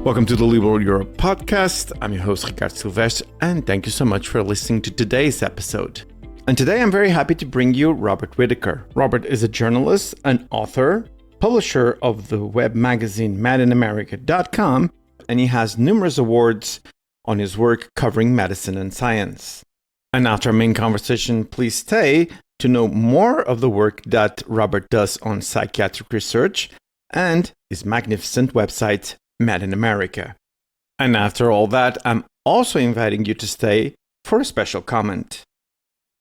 Welcome to the Liberal Europe podcast. I'm your host, Ricardo Silvestre, and thank you so much for listening to today's episode. And today I'm very happy to bring you Robert Whitaker. Robert is a journalist, an author, publisher of the web magazine madinamerica.com, and he has numerous awards on his work covering medicine and science. And after our main conversation, please stay to know more of the work that Robert does on psychiatric research and his magnificent website, Mad in America. And after all that, I'm also inviting you to stay for a special comment.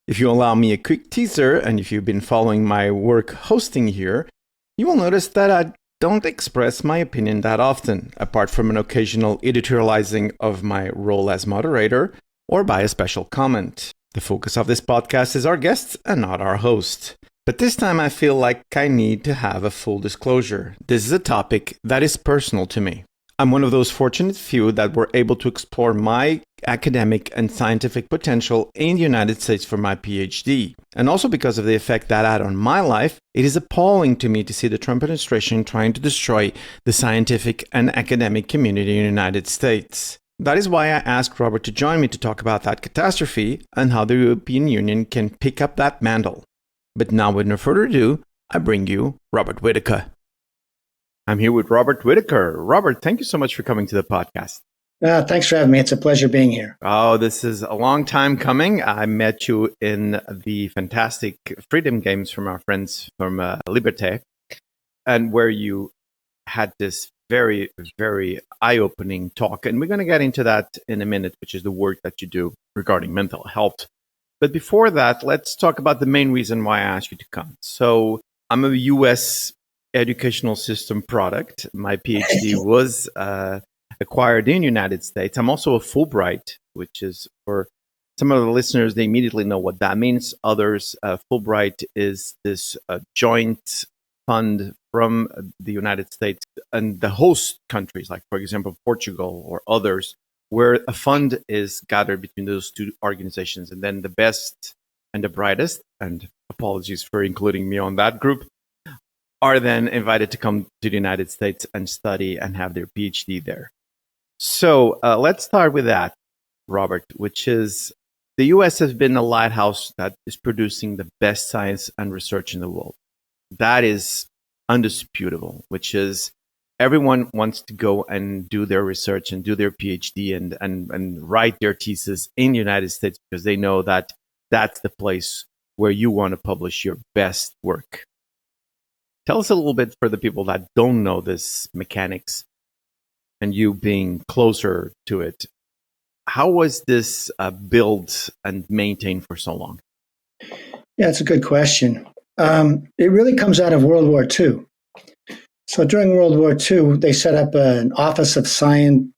If you allow me a quick teaser, and if you've been following my work hosting here, you will notice that I don't express my opinion that often, apart from an occasional editorializing of my role as moderator or by a special comment. The focus of this podcast is our guests and not our host. But this time I feel like I need to have a full disclosure. This is a topic that is personal to me. I'm one of those fortunate few that were able to explore my academic and scientific potential in the United States for my PhD. And also because of the effect that had on my life, it is appalling to me to see the Trump administration trying to destroy the scientific and academic community in the United States. That is why I asked Robert to join me to talk about that catastrophe and how the European Union can pick up that mantle. But now, with no further ado, I bring you Robert Whitaker. I'm here with Robert Whitaker. Robert, thank you so much for coming to the podcast. Thanks for having me. It's a pleasure being here. Oh, this is a long time coming. I met you in the fantastic Freedom Games from our friends from Liberté, and where you had this very, very eye-opening talk. And we're going to get into that in a minute, which is the work that you do regarding mental health. But before that, let's talk about the main reason why I asked you to come. So I'm a U.S. educational system product. My PhD was acquired in the United States. I'm also a Fulbright, which is, for some of the listeners, they immediately know what that means. Others, Fulbright is this joint fund from the United States and the host countries, like, for example, Portugal or others, where a fund is gathered between those two organizations. And then the best and the brightest, and apologies for including me on that group, are then invited to come to the United States and study and have their PhD there. So let's start with that, Robert, which is the US has been a lighthouse that is producing the best science and research in the world. That is undisputable, which is everyone wants to go and do their research and do their PhD and write their thesis in the United States because they know that that's the place where you want to publish your best work. Tell us a little bit for the people that don't know this mechanics and you being closer to it. How was this built and maintained for so long? Yeah, it's a good question. It really comes out of World War II. So during World War II, they set up an Office of Science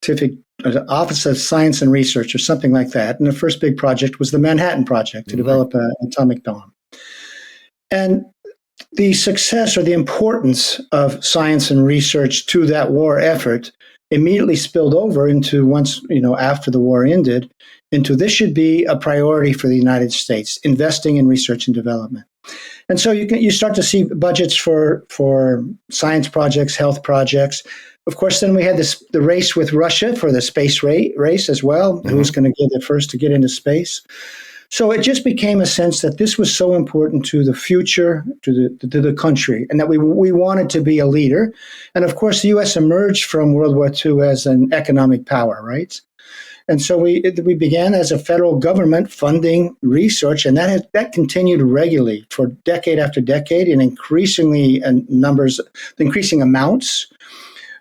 and Research or something like that. And the first big project was the Manhattan Project to develop an atomic bomb. And the success or the importance of science and research to that war effort immediately spilled over into after the war ended, into this should be a priority for the United States, investing in research and development. And so you start to see budgets for science projects, health projects. Of course, then we had the race with Russia for the space race as well. Mm-hmm. Who was going to get the first to get into space? So it just became a sense that this was so important to the future, to the country, and that we wanted to be a leader. And of course, the U.S. emerged from World War II as an economic power, right? And so we began as a federal government funding research, and that continued regularly for decade after decade in increasing amounts.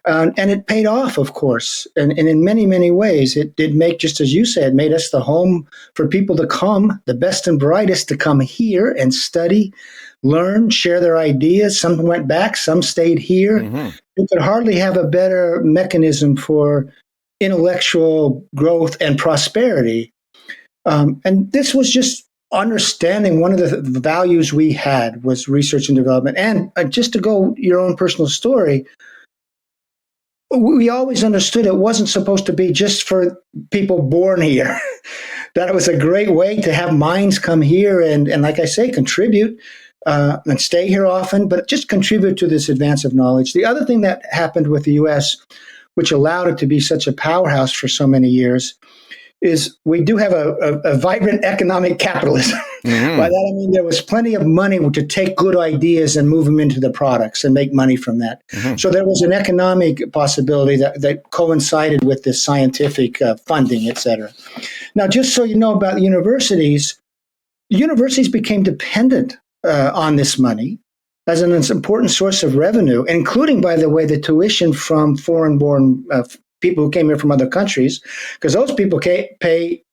And it paid off, of course. And in many, many ways, it did make, just as you said, made us the home for people to come, the best and brightest to come here and study, learn, share their ideas. Some went back, some stayed here. Mm-hmm. You could hardly have a better mechanism for intellectual growth and prosperity. And this was just understanding one of the values we had was research and development. And just to go your own personal story, we always understood it wasn't supposed to be just for people born here, that it was a great way to have minds come here and like I say, contribute and stay here often, but just contribute to this advance of knowledge. The other thing that happened with the U.S. which allowed it to be such a powerhouse for so many years, is we do have a vibrant economic capitalism. Mm-hmm. By that I mean there was plenty of money to take good ideas and move them into the products and make money from that. Mm-hmm. So there was an economic possibility that coincided with this scientific funding, et cetera. Now, just so you know about universities became dependent on this money as an important source of revenue, including, by the way, the tuition from foreign-born people who came here from other countries, because those people pay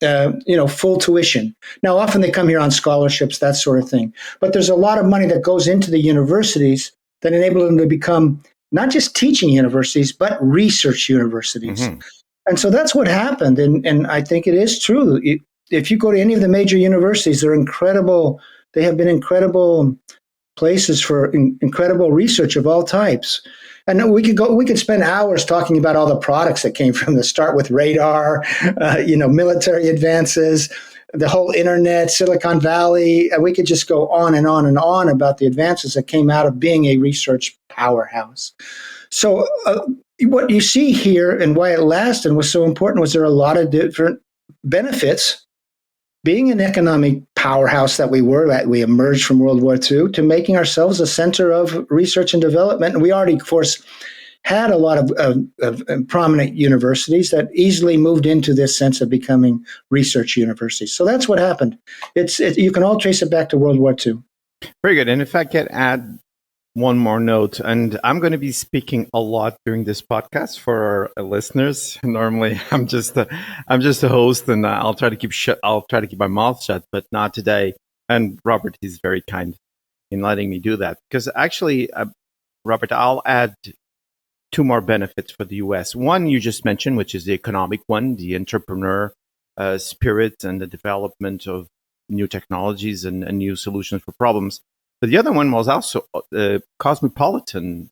full tuition. Now, often they come here on scholarships, that sort of thing. But there's a lot of money that goes into the universities that enable them to become not just teaching universities, but research universities. Mm-hmm. And so that's what happened. And I think it is true. If you go to any of the major universities, they're incredible. They have been incredible places for incredible research of all types. And we could spend hours talking about all the products that came from the start with radar, military advances, the whole internet, Silicon Valley. We could just go on and on and on about the advances that came out of being a research powerhouse. So what you see here and why it lasted and was so important was there are a lot of different benefits. Being an economic powerhouse that we emerged from World War II, to making ourselves a center of research and development. And we already, of course, had a lot of prominent universities that easily moved into this sense of becoming research universities. So that's what happened. You can all trace it back to World War II. Very good. And if I could add one more note, and I'm going to be speaking a lot during this podcast for our listeners. Normally, I'm just a host, and I'll try to keep my mouth shut, but not today. And Robert is very kind in letting me do that, because actually, Robert, I'll add two more benefits for the U.S. One you just mentioned, which is the economic one, the entrepreneur spirit and the development of new technologies and new solutions for problems. But the other one was also the cosmopolitan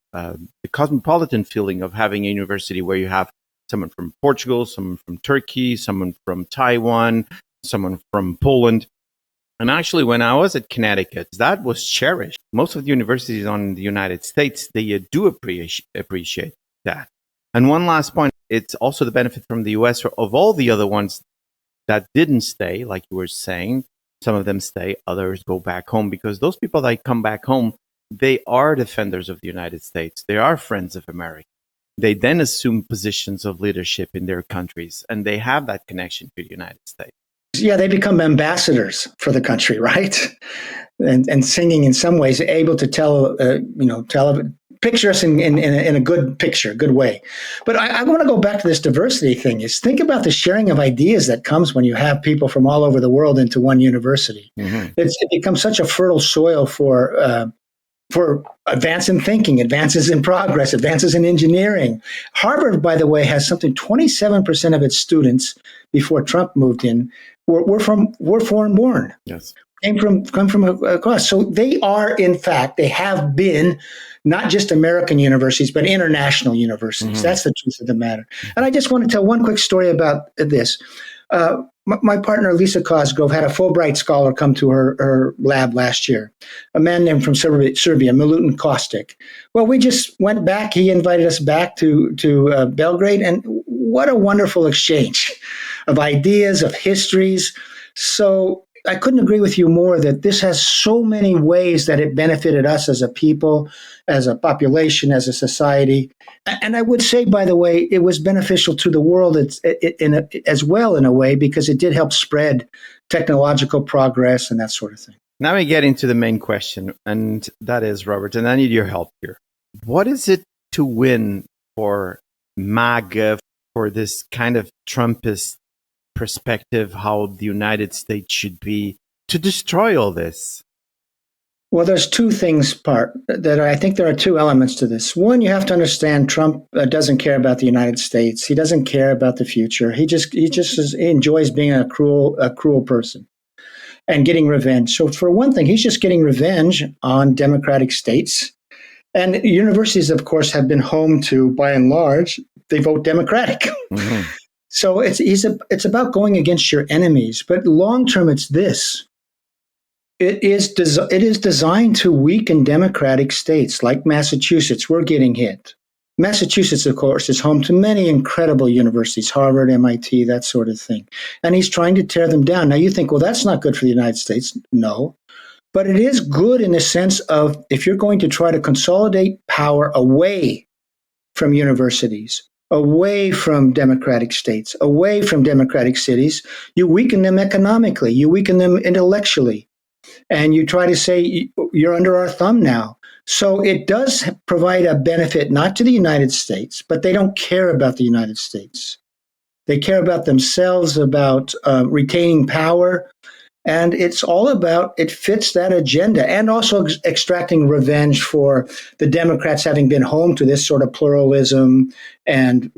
feeling of having a university where you have someone from Portugal, someone from Turkey, someone from Taiwan, someone from Poland. And actually, when I was at Connecticut, that was cherished. Most of the universities in the United States, they do appreciate that. And one last point, it's also the benefit from the US of all the other ones that didn't stay, like you were saying. Some of them stay, others go back home, because those people that come back home, they are defenders of the United States. They are friends of America. They then assume positions of leadership in their countries, and they have that connection to the United States. Yeah, they become ambassadors for the country, right? And singing in some ways, able to tell picture us in a good way. But I want to go back to this diversity thing. Is think about the sharing of ideas that comes when you have people from all over the world into one university. Mm-hmm. It becomes such a fertile soil for advance in thinking, advances in progress, advances in engineering. Harvard, by the way, has something 27% of its students before Trump moved in were foreign born. Yes. Come from across. So they are, in fact, they have been not just American universities, but international universities. Mm-hmm. That's the truth of the matter. And I just want to tell one quick story about this. My partner, Lisa Cosgrove, had a Fulbright scholar come to her lab last year, a man named from Serbia, Milutin Kostic. Well, we just went back. He invited us back to Belgrade, and what a wonderful exchange of ideas, of histories. So I couldn't agree with you more that this has so many ways that it benefited us as a people, as a population, as a society. And I would say, by the way, it was beneficial to the world as well in a way, because it did help spread technological progress and that sort of thing. Now we get into the main question, and that is, Robert, and I need your help here. What is it to win for MAGA, for this kind of Trumpist perspective, how the United States should be, to destroy all this? Well, there's two things I think there are two elements to this. One, you have to understand Trump doesn't care about the United States. He doesn't care about the future. He enjoys being a cruel person and getting revenge. So for one thing, he's just getting revenge on democratic states. And universities, of course, have been home to, by and large, they vote Democratic. Mm-hmm. So it's about going against your enemies. But long term, it's this. It is designed to weaken democratic states like Massachusetts. We're getting hit. Massachusetts, of course, is home to many incredible universities, Harvard, MIT, that sort of thing. And he's trying to tear them down. Now you think, well, that's not good for the United States. No. But it is good in the sense of if you're going to try to consolidate power away from universities, away from democratic states, away from democratic cities, you weaken them economically, you weaken them intellectually, and you try to say you're under our thumb now. So it does provide a benefit not to the United States, but they don't care about the United States. They care about themselves, about retaining power. And it's all about, it fits that agenda, and also extracting revenge for the Democrats having been home to this sort of pluralism and,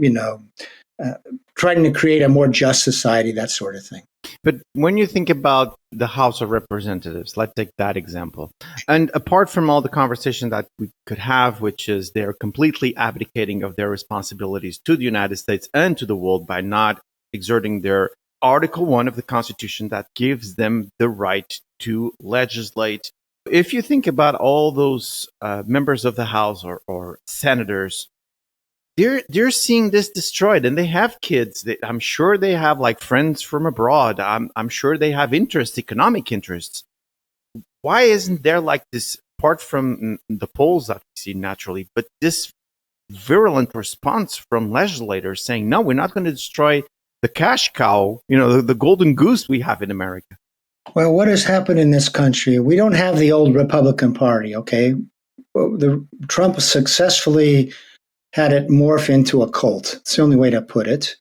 trying to create a more just society, that sort of thing. But when you think about the House of Representatives, let's take that example. And apart from all the conversation that we could have, which is they're completely abdicating of their responsibilities to the United States and to the world by not exerting their Article 1 of the Constitution that gives them the right to legislate. If you think about all those members of the House or senators, they're seeing this destroyed, and they have kids. I'm sure they have like friends from abroad. I'm sure they have interests, economic interests. Why isn't there like this, apart from the polls that we see naturally, but this virulent response from legislators saying, no, we're not going to destroy the cash cow, the golden goose we have in America? Well, what has happened in this country? We don't have the old Republican Party, okay? Trump successfully had it morph into a cult. It's the only way to put it.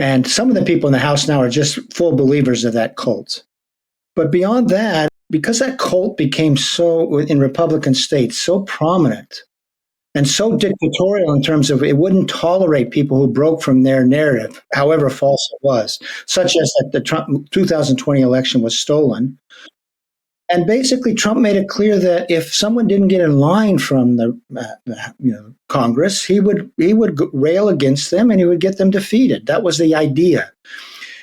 And some of the people in the House now are just full believers of that cult. But beyond that, because that cult became so, in Republican states, so prominent, and so dictatorial in terms of it wouldn't tolerate people who broke from their narrative, however false it was, such as that the Trump 2020 election was stolen. And basically, Trump made it clear that if someone didn't get in line from the Congress, he would rail against them and he would get them defeated. That was the idea.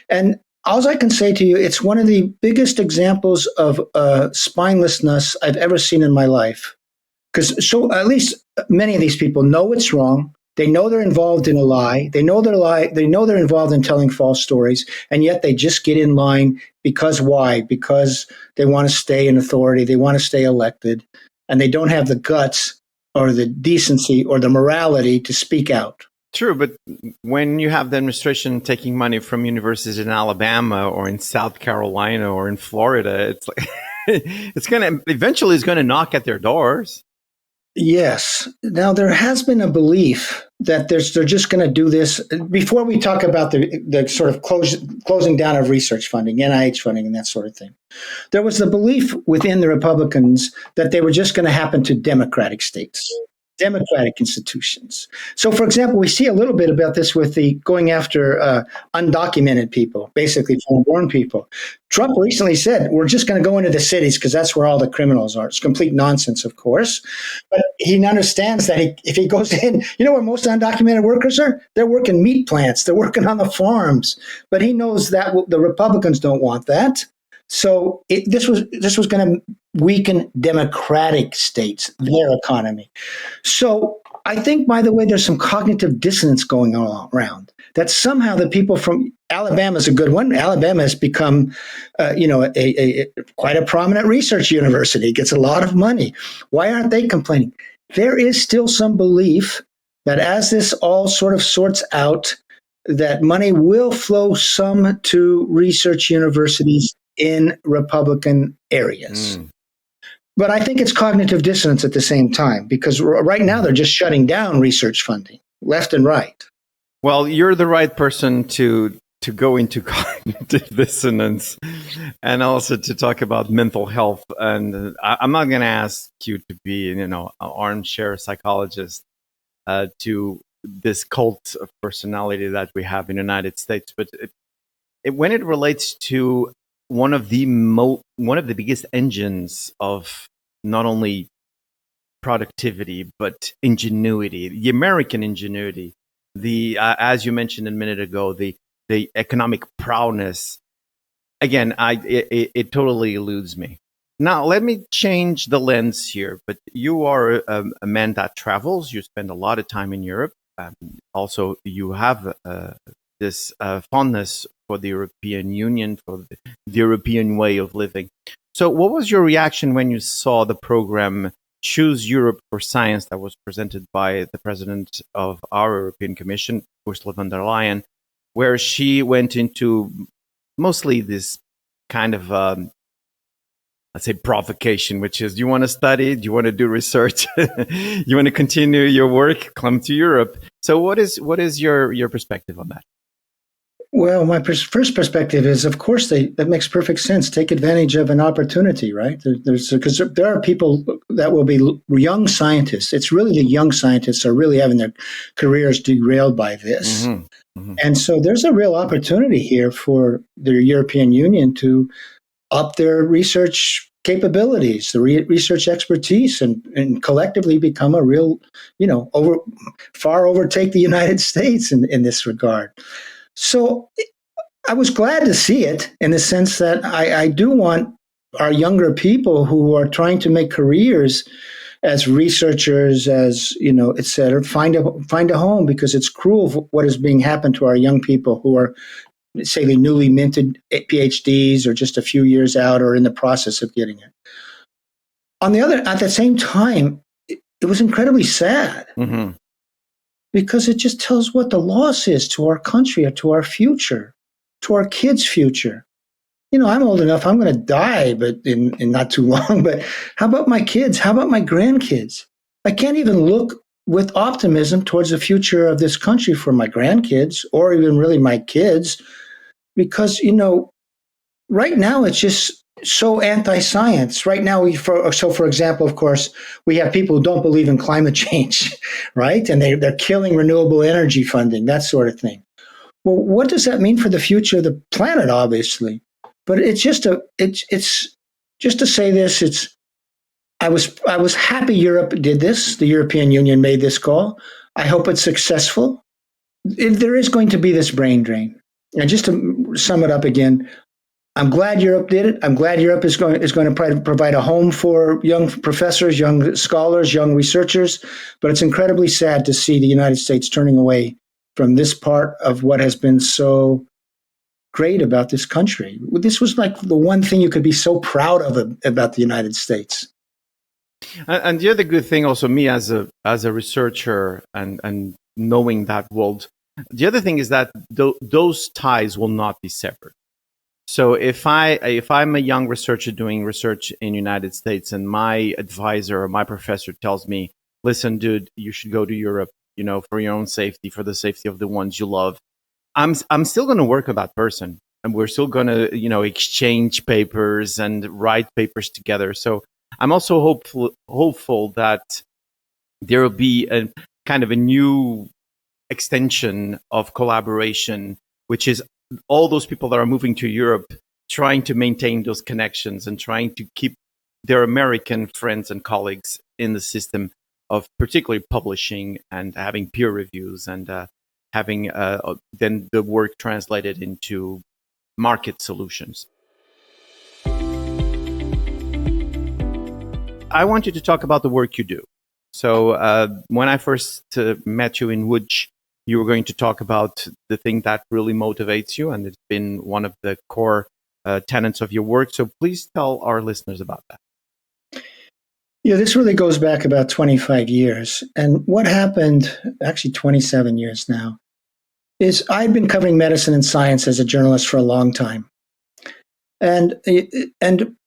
And all I can say to you, it's one of the biggest examples of spinelessness I've ever seen in my life. Because at least many of these people know it's wrong. They know they're involved in a lie. They know they're involved in telling false stories, and yet they just get in line because why? Because they want to stay in authority. They want to stay elected, and they don't have the guts or the decency or the morality to speak out. True, but when you have the administration taking money from universities in Alabama or in South Carolina or in Florida, it's like it's going to knock at their doors. Yes. Now, there has been a belief that they're just going to do this. Before we talk about the sort of closing down of research funding, NIH funding, and that sort of thing, there was the belief within the Republicans that they were just going to happen to democratic states, democratic institutions. So, for example, we see a little bit about this with the going after undocumented people, basically foreign people. Trump recently said, we're just going to go into the cities because that's where all the criminals are. It's complete nonsense, of course. But he understands that if he goes in, where most undocumented workers are? They're working meat plants. They're working on the farms. But he knows that the Republicans don't want that. So this was going to weaken democratic states, their economy. So I think, by the way, there's some cognitive dissonance going on around that somehow the people from Alabama is a good one. Alabama has become, quite a prominent research university. It gets a lot of money. Why aren't they complaining? There is still some belief that as this all sort of sorts out, that money will flow some to research universities in Republican areas. But I think it's cognitive dissonance at the same time, because right now they're just shutting down research funding left and right. Well, you're the right person to go into cognitive dissonance and also to talk about mental health. And I'm not going to ask you to be, an armchair psychologist to this cult of personality that we have in the United States. But when it relates to one of the biggest engines of not only productivity but ingenuity, the American ingenuity, the as you mentioned a minute ago, the economic prowess. Again, it totally eludes me. Now, let me change the lens here. But you are a man that travels. You spend a lot of time in Europe. Also, you have this fondness for the European Union, for the European way of living. So, what was your reaction when you saw the program Choose Europe for Science that was presented by the president of our European Commission, Ursula von der Leyen, where she went into mostly this kind of let's say provocation, which is, do you want to study? Do you want to do research? You want to continue your work? Come to Europe. So what is your perspective on that? Well, my first perspective is, of course, that makes perfect sense. Take advantage of an opportunity, right? Because there are people that will be young scientists. It's really the young scientists are really having their careers derailed by this. Mm-hmm. Mm-hmm. And so there's a real opportunity here for the European Union to up their research capabilities, the research expertise, and collectively become a real, far overtake the United States in this regard. So I was glad to see it in the sense that I do want our younger people who are trying to make careers as researchers, as, et cetera, find a home, because it's cruel what is being happened to our young people who are, say, the newly minted PhDs or just a few years out or in the process of getting it. At the same time, it was incredibly sad. Mm-hmm. Because it just tells what the loss is to our country or to our future, to our kids' future. I'm old enough, I'm going to die, but in not too long. But how about my kids? How about my grandkids? I can't even look with optimism towards the future of this country for my grandkids or even really my kids, because, right now it's just so anti-science. Right now, for example, of course, we have people who don't believe in climate change, right? And they're killing renewable energy funding, that sort of thing. Well, what does that mean for the future of the planet? Obviously, but it's just to say this. I was happy Europe did this. The European Union made this call. I hope it's successful. There is going to be this brain drain, and just to sum it up again, I'm glad Europe did it. I'm glad Europe is going to provide a home for young professors, young scholars, young researchers. But it's incredibly sad to see the United States turning away from this part of what has been so great about this country. This was like the one thing you could be so proud of about the United States. And the other good thing, also, me as a researcher and knowing that world, the other thing is that those ties will not be severed. So if I'm a young researcher doing research in the United States and my advisor or my professor tells me, listen, dude, you should go to Europe, for your own safety, for the safety of the ones you love, I'm still going to work with that person, and we're still going to, exchange papers and write papers together. So I'm also hopeful that there will be a kind of a new extension of collaboration, which is all those people that are moving to Europe, trying to maintain those connections and trying to keep their American friends and colleagues in the system of particularly publishing and having peer reviews and having then the work translated into market solutions. I want you to talk about the work you do. So when I first met you in Łódź, you were going to talk about the thing that really motivates you, and it's been one of the core tenets of your work. So please tell our listeners about that. Yeah, this really goes back about 25 years. And what happened, actually 27 years now, is I've been covering medicine and science as a journalist for a long time. And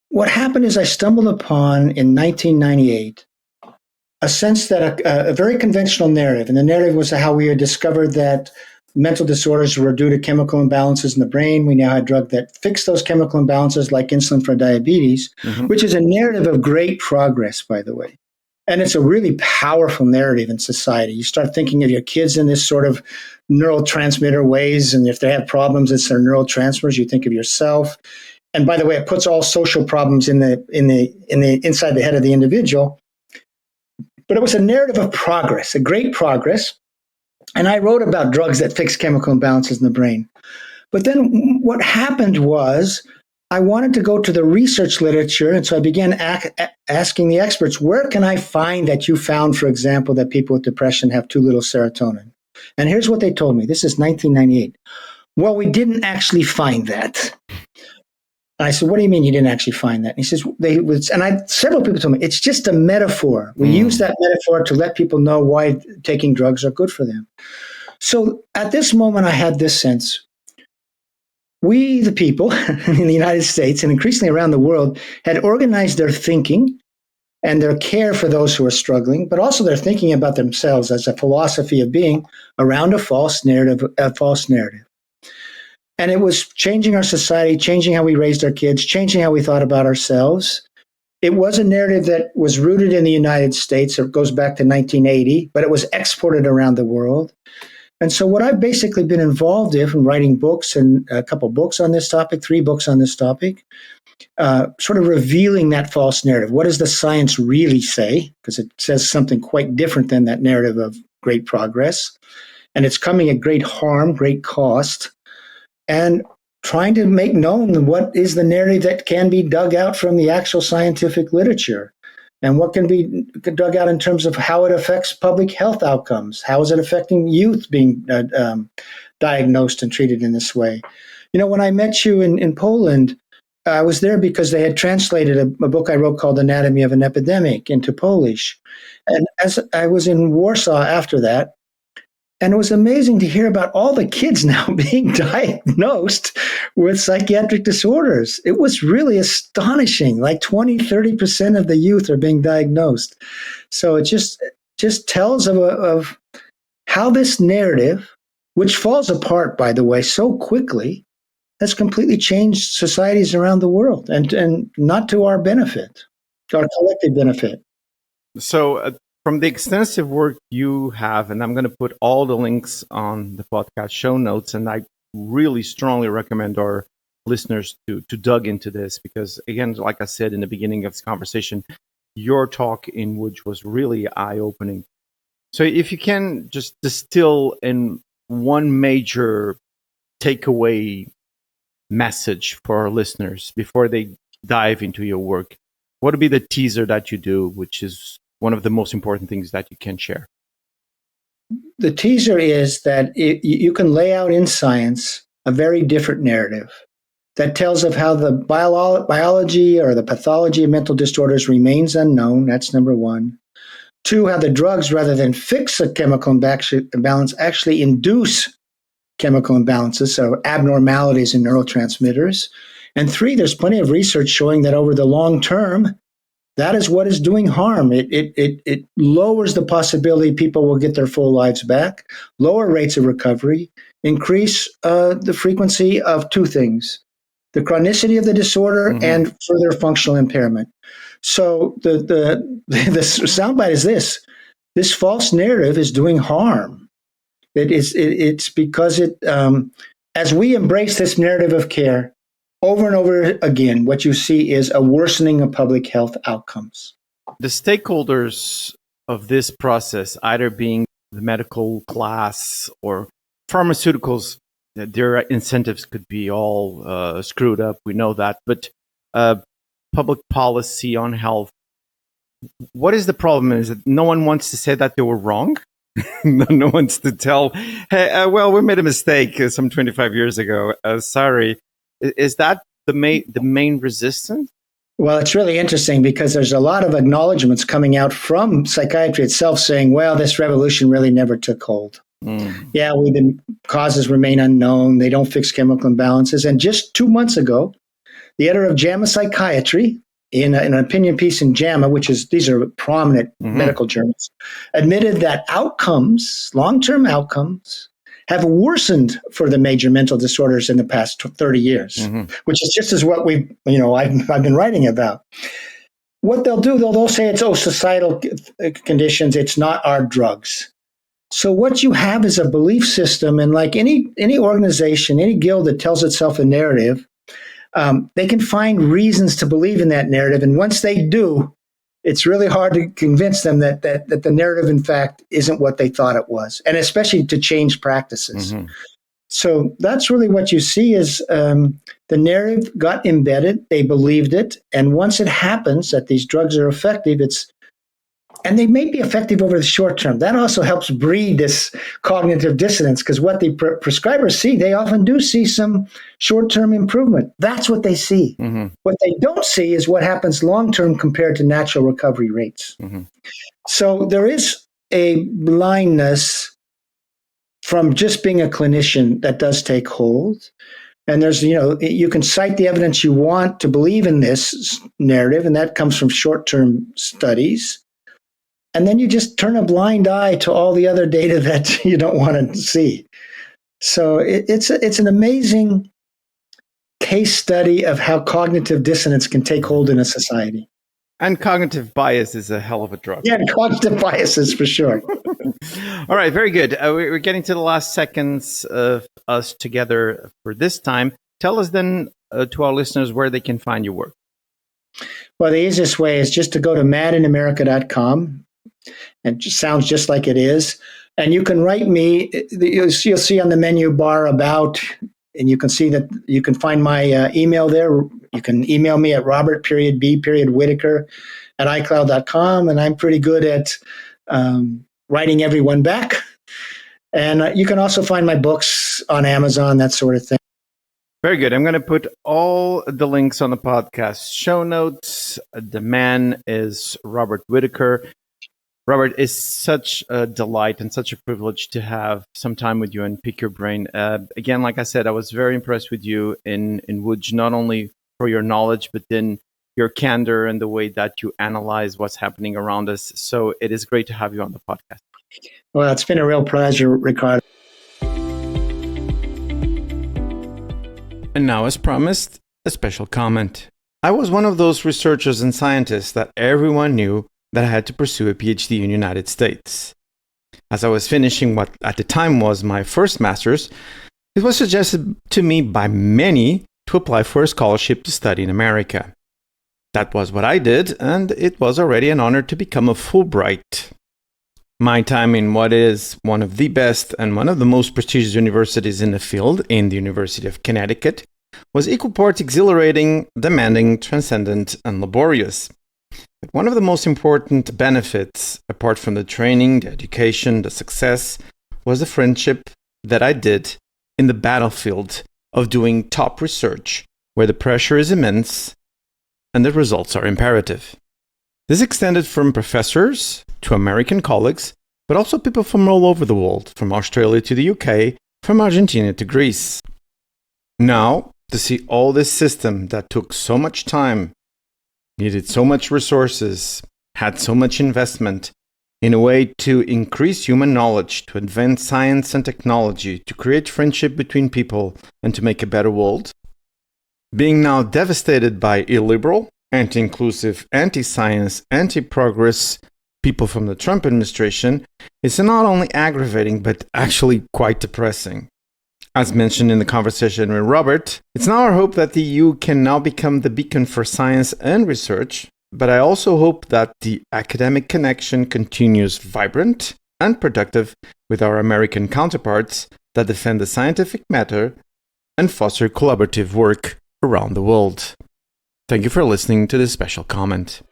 what happened is I stumbled upon in 1998 a sense that a very conventional narrative, and the narrative was how we had discovered that mental disorders were due to chemical imbalances in the brain. We now had a drug that fixed those chemical imbalances, like insulin for diabetes, which is a narrative of great progress, by the way. And it's a really powerful narrative in society. You start thinking of your kids in this sort of neurotransmitter ways, and if they have problems, it's their neurotransmitters. You think of yourself. And by the way, it puts all social problems in the inside the head of the individual. But it was a narrative of progress, a great progress. And I wrote about drugs that fix chemical imbalances in the brain. But then what happened was I wanted to go to the research literature. And so I began asking the experts, where can I find that you found, for example, that people with depression have too little serotonin? And here's what they told me. This is 1998. Well, we didn't actually find that. And I said, what do you mean you didn't actually find that? And he says, several people told me, it's just a metaphor. We use that metaphor to let people know why taking drugs are good for them. So at this moment, I had this sense. We, the people in the United States and increasingly around the world, had organized their thinking and their care for those who are struggling, but also their thinking about themselves as a philosophy of being around a false narrative. And it was changing our society, changing how we raised our kids, changing how we thought about ourselves. It was a narrative that was rooted in the United States. It goes back to 1980, but it was exported around the world. And so what I've basically been involved in from writing books, and a couple books on this topic, 3 books on this topic, sort of revealing that false narrative. What does the science really say? Because it says something quite different than that narrative of great progress. And it's coming at great harm, great cost. And trying to make known what is the narrative that can be dug out from the actual scientific literature, and what can be dug out in terms of how it affects public health outcomes. How is it affecting youth being diagnosed and treated in this way? You know, when I met you in Poland, I was there because they had translated a book I wrote called Anatomy of an Epidemic into Polish. And as I was in Warsaw after that, and it was amazing to hear about all the kids now being diagnosed with psychiatric disorders. It was really astonishing. Like 20, 30% of the youth are being diagnosed. So it just tells of how this narrative, which falls apart, by the way, so quickly, has completely changed societies around the world, and not to our benefit, to our collective benefit. So from the extensive work you have, and I'm going to put all the links on the podcast show notes, and I really strongly recommend our listeners to dug into this, because again, like I said in the beginning of this conversation, your talk in Łódź was really eye-opening. So if you can just distill in one major takeaway message for our listeners before they dive into your work, what would be the teaser that you do, which is one of the most important things that you can share? The teaser is that you can lay out in science a very different narrative that tells of how the biology or the pathology of mental disorders remains unknown. That's number one. 2, how the drugs, rather than fix a chemical imbalance, actually induce chemical imbalances, so abnormalities in neurotransmitters. And 3, there's plenty of research showing that over the long term, that is what is doing harm. It lowers the possibility people will get their full lives back, lower rates of recovery, increase the frequency of 2 things: the chronicity of the disorder and further functional impairment. So the soundbite is this: this false narrative is doing harm. It's because as we embrace this narrative of care, over and over again, what you see is a worsening of public health outcomes. The stakeholders of this process, either being the medical class or pharmaceuticals, their incentives could be all screwed up. We know that. But public policy on health, what is the problem? Is that no one wants to say that they were wrong? No one wants to tell, hey, well, we made a mistake some 25 years ago. Sorry. Is that the main resistance? Well, it's really interesting because there's a lot of acknowledgments coming out from psychiatry itself saying, well, this revolution really never took hold. Yeah, the causes remain unknown. They don't fix chemical imbalances. And just 2 months ago, the editor of JAMA Psychiatry, in an opinion piece in JAMA, these are prominent medical journals, admitted that outcomes, long-term outcomes, have worsened for the major mental disorders in the past 30 years, which is just as what I've been writing about. What they'll do, they'll say it's societal conditions, it's not our drugs. So what you have is a belief system, and like any organization, any guild that tells itself a narrative, they can find reasons to believe in that narrative, and once they do, it's really hard to convince them that the narrative, in fact, isn't what they thought it was, and especially to change practices. So that's really what you see is the narrative got embedded. They believed it. And once it happens that these drugs are effective, and they may be effective over the short term. That also helps breed this cognitive dissonance because what the prescribers see, they often do see some short-term improvement. That's what they see. Mm-hmm. What they don't see is what happens long-term compared to natural recovery rates. Mm-hmm. So there is a blindness from just being a clinician that does take hold. And there's, you can cite the evidence you want to believe in this narrative, and that comes from short-term studies. And then you just turn a blind eye to all the other data that you don't want to see. So it's an amazing case study of how cognitive dissonance can take hold in a society. And cognitive bias is a hell of a drug. Yeah, cognitive biases for sure. All right, very good. We're getting to the last seconds of us together for this time. Tell us then to our listeners where they can find your work. Well, the easiest way is just to go to madinamerica.com. And it sounds just like it is. And you can write me. You'll see on the menu bar about, and you can see that you can find my email there. You can email me at robert.b.whitaker@icloud.com. And I'm pretty good at writing everyone back. And you can also find my books on Amazon, that sort of thing. Very good. I'm going to put all the links on the podcast show notes. The man is Robert Whitaker. Robert, it's such a delight and such a privilege to have some time with you and pick your brain. Again, like I said, I was very impressed with you in Łódź, not only for your knowledge, but then your candor and the way that you analyze what's happening around us. So it is great to have you on the podcast. Well, it's been a real pleasure, Ricardo. And now, as promised, a special comment. I was one of those researchers and scientists that everyone knew that I had to pursue a PhD in the United States. As I was finishing what at the time was my first master's, it was suggested to me by many to apply for a scholarship to study in America. That was what I did, and it was already an honor to become a Fulbright. My time in what is one of the best and one of the most prestigious universities in the field, in the University of Connecticut, was equal parts exhilarating, demanding, transcendent, and laborious. But one of the most important benefits, apart from the training, the education, the success, was the friendship that I did in the battlefield of doing top research, where the pressure is immense and the results are imperative. This extended from professors to American colleagues, but also people from all over the world, from Australia to the UK, from Argentina to Greece. Now, to see all this system that took so much time, needed so much resources, had so much investment, in a way to increase human knowledge, to advance science and technology, to create friendship between people, and to make a better world. Being now devastated by illiberal, anti-inclusive, anti-science, anti-progress people from the Trump administration is not only aggravating, but actually quite depressing. As mentioned in the conversation with Robert, it's now our hope that the EU can now become the beacon for science and research, but I also hope that the academic connection continues vibrant and productive with our American counterparts that defend the scientific matter and foster collaborative work around the world. Thank you for listening to this special comment.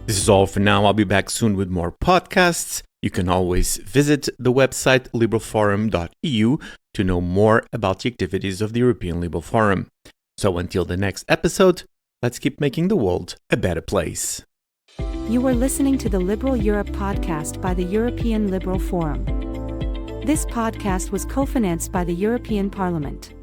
This is all for now. I'll be back soon with more podcasts. You can always visit the website liberalforum.eu to know more about the activities of the European Liberal Forum. So until the next episode, let's keep making the world a better place. You were listening to the Liberal Europe podcast by the European Liberal Forum. This podcast was co-financed by the European Parliament.